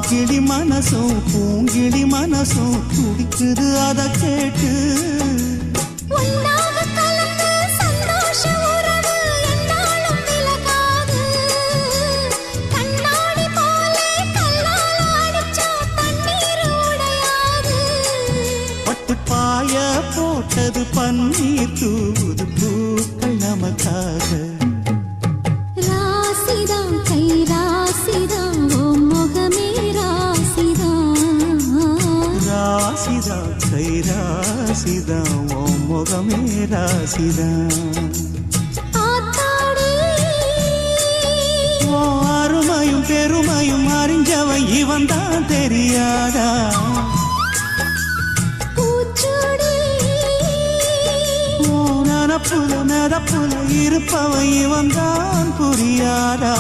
கிளி மனசும் பூங்கிளி மனசும் துடிக்குது அத கேட்டு பாய போட்டது பன்னீர் தூது பூக்கள் நமக்காக ராசிதான் கை ராசிதான் ஓ முகமே ராசிதான் ராசிதான் கை ராசிதான் ஓ முகமே ராசிதான் ஓ அருமையும் பெருமையும் அறிஞ்சவன் இவன் தான் தெரியாதா புல நடப்புல இருப்பவன் இவன் தான் புரியாதா